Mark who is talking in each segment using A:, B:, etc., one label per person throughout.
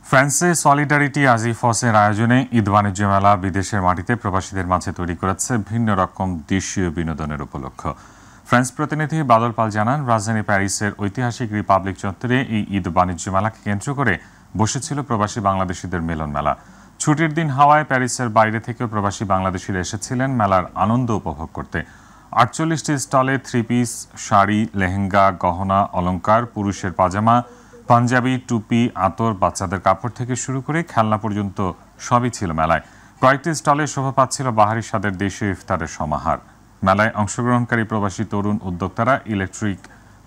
A: ফ্রান্সে সলিডারিটি আজিফসের আয়োজনে ঈদ বাণিজ্য মেলা বিদেশের মাটিতে প্রবাসীদের মাঝে তৈরি করেছে ভিন্ন রকম দেশীয় বিনোদনের উপলক্ষ। ফ্রান্স প্রতিনিধি বাদল পাল জানান, রাজধানী প্যারিসের ঐতিহাসিক রিপাবলিক চত্বরে এই ঈদ বাণিজ্য মেলাকে কেন্দ্র করে বসেছিল প্রবাসী বাংলাদেশিদের মিলন মেলা। ছুটির দিন হাওয়ায় প্যারিসের বাইরে থেকেও প্রবাসী বাংলাদেশিরা এসেছিলেন মেলার আনন্দ উপভোগ করতে। 48টি স্টলে থ্রি পিস, শাড়ি, লেহেঙ্গা, গহনা, অলংকার, পুরুষের পাজামা, পাঞ্জাবি, টুপি, আতর, বাচ্চাদের কাপড় থেকে শুরু করে খেলনা পর্যন্ত সবই ছিল মেলায়। কয়েকটি স্টলে শোভা পাচ্ছিল বাহারি স্বাদের দেশীয় ইফতারের সমাহার। মেলায় অংশগ্রহণকারী প্রবাসী তরুণ উদ্যোক্তারা ইলেকট্রিক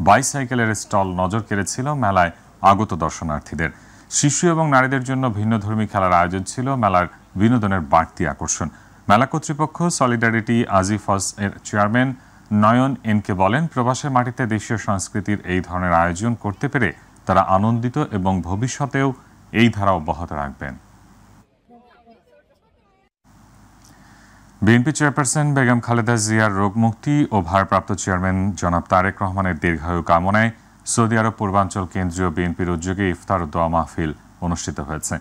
A: বাইসাইকেলের স্টল নজর কেড়েছিল মেলায় আগত দর্শনার্থীদের। শিশু এবং নারীদের জন্য ভিন্নধর্মী খেলার আয়োজন ছিল মেলার বিনোদনের বাড়তি আকর্ষণ। মেলা কর্তৃপক্ষ সলিডারিটি আজিফস এর চেয়ারম্যান নয়ন এনকে বলেন, প্রবাসের মাটিতে দেশীয় সংস্কৃতির এই ধরনের আয়োজন করতে পেরে তারা আনন্দিত এবং ভবিষ্যতেও এই ধারা অব্যাহত রাখবেন। বিএনপি চেয়ারপারসন বেগম খালেদা জিয়ার রোগমুক্তি ও ভারপ্রাপ্ত চেয়ারম্যান জনাব তারেক রহমানের দীর্ঘায়ু কামনায় সৌদি আরব পূর্বাঞ্চল কেন্দ্রীয় বিএনপির উদ্যোগে ইফতার ও দোয়া মাহফিল অনুষ্ঠিত হয়েছে।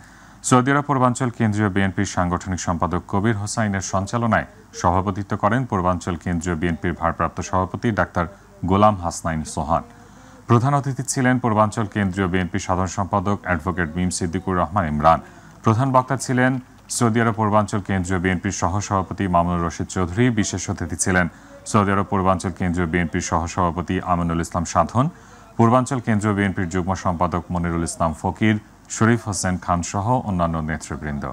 A: সৌদি আরব পূর্বাঞ্চল কেন্দ্রীয় বিএনপির সাংগঠনিক সম্পাদক কবির হোসাইনের সঞ্চালনায় সভাপতিত্ব করেন পূর্বাঞ্চল কেন্দ্রীয় বিএনপির ভারপ্রাপ্ত সভাপতি ডাক্তার গোলাম হাসনাইন সোহান। প্রধান অতিথি ছিলেন পূর্বাঞ্চল কেন্দ্রীয় বিএনপি সাধারণ সম্পাদক অ্যাডভোকেট মিম সিদ্দিকুর রহমান ইমরান। প্রধান বক্তা ছিলেন সৌদি আরব পূর্বাঞ্চল কেন্দ্রীয় বিএনপির সহসভাপতি মামুনুর রশিদ চৌধুরী। বিশেষ অতিথি ছিলেন সৌদি আরব পূর্বাঞ্চল কেন্দ্রীয় বিএনপির সহসভাপতি আমিনুল ইসলাম সাধন, পূর্বাঞ্চল কেন্দ্রীয় বিএনপির যুগ্ম সম্পাদক মনিরুল ইসলাম ফকির, শরীফ হোসেন খান সহ অন্যান্য নেতৃবৃন্দ।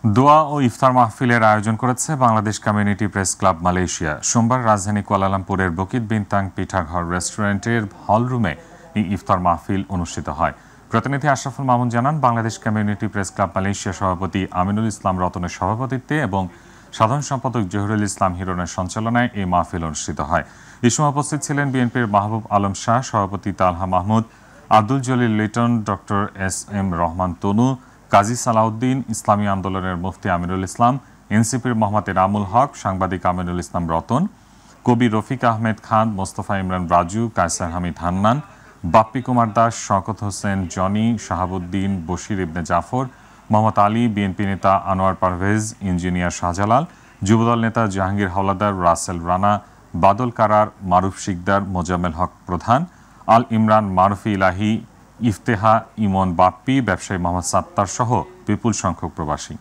A: দোয়া ও ইফতার মাহফিলের আয়োজন করেছে Bangladesh community press club Malaysia. সোমবার রাজধানী কুয়ালালামপুরের বকিত বিনতাং পিঠাঘর রেস্টুরেন্টের হলরুমে এই ইফতার মাহফিল অনুষ্ঠিত হয়। প্রতিনিধি আশরাফুল মামুন জানান, Bangladesh community press club Malaysia সভাপতি আমিনুল ইসলাম রতনের সভাপতিত্বে এবং সাধারণ সম্পাদক জহিরুল ইসলাম হিরণের সঞ্চালনায় এই মাহফিল অনুষ্ঠিত হয়। এই সময় উপস্থিত ছিলেন বিএনপির মাহবুব আলম শাহ, সভাপতি তালহা মাহমুদ, আব্দুল জলিল লিটন, ডক্টর এস.এম. রহমান তনু, কাজী সালাউদ্দিন, ইসলামী আন্দোলনের মুফতি আমিনুল ইসলাম, এনসিপির মোহাম্মদ এনামুল হক, সাংবাদিক আমিনুল ইসলাম রতন, কবি রফিক আহমেদ খান, মোস্তফা ইমরান রাজু, কায়সার হামিদ হান্নান, বাপ্পি কুমার দাস, শওকত হোসেন জনি, শাহাবুদ্দিন, বশির ইবনে জাফর, মোহাম্মদ আলী, বিএনপি নেতা আনোয়ার পারভেজ, ইঞ্জিনিয়ার শাহজালাল, যুবদল নেতা জাহাঙ্গীর হাওলাদার, রাসেল রানা, বাদল কারার, মারুফ শিকদার, মোজাম্মেল হক প্রধান, আল ইমরান, মারুফি ইলাহি, ইফতেহা, ইমন বাপ্পি, ব্যবসায়ী মোহাম্মদ সাত্তার সহ বিপুল সংখ্যক প্রবাসী।